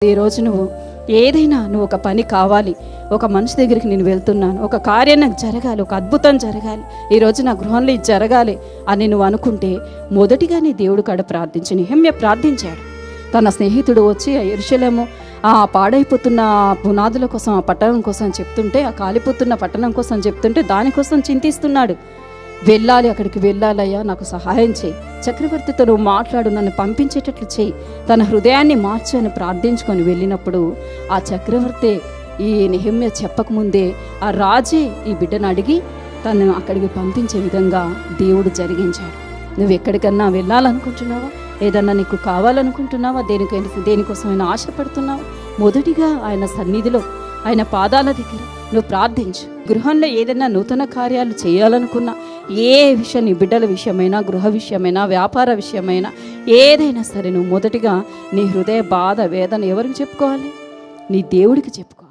ఈరోజు నువ్వు ఒక పని కావాలి, ఒక మనిషి దగ్గరికి నేను వెళ్తున్నాను, ఒక కార్యం నాకు జరగాలి, ఒక అద్భుతం జరగాలి, ఈరోజు నా గృహంలో ఇది జరగాలి అని నువ్వు అనుకుంటే మొదటిగా నీ దేవుడు కాడ ప్రార్థించు. నెహెమ్యా ప్రార్థించాడు. తన స్నేహితుడు వచ్చి యెరూషలేము ఆ పాడైపోతున్న పునాదుల కోసం, ఆ పట్టణం కోసం చెప్తుంటే, ఆ కాలిపోతున్న పట్టణం కోసం చెప్తుంటే దానికోసం చింతిస్తున్నాడు. వెళ్ళాలి, అక్కడికి వెళ్ళాలయ్యా, నాకు సహాయం చేయి, చక్రవర్తితో నువ్వు మాట్లాడు, నన్ను పంపించేటట్లు చేయి, తన హృదయాన్ని మార్చు అని ప్రార్థించుకొని వెళ్ళినప్పుడు ఆ చక్రవర్తి ఈ నెహెమ్యా చెప్పకముందే ఆ రాజే ఈ బిడ్డను అడిగి తను అక్కడికి పంపించే విధంగా దేవుడు జరిగించాడు. నువ్వు ఎక్కడికన్నా వెళ్ళాలనుకుంటున్నావా, ఏదన్నా నీకు కావాలనుకుంటున్నావా, దేనికోసమైనా ఆశపడుతున్నావా, మొదటిగా ఆయన సన్నిధిలో, ఆయన పాదాల దగ్గర నువ్వు ప్రార్థించు. గృహంలో ఏదైనా నూతన కార్యాలు చేయాలనుకున్నా, ఏ విషయం, నీ బిడ్డల విషయమైనా, గృహ విషయమైనా, వ్యాపార విషయమైనా, ఏదైనా సరే నువ్వు మొదటిగా నీ హృదయ బాధ, వేదన ఎవరికి చెప్పుకోవాలి? నీ దేవుడికి చెప్పుకో.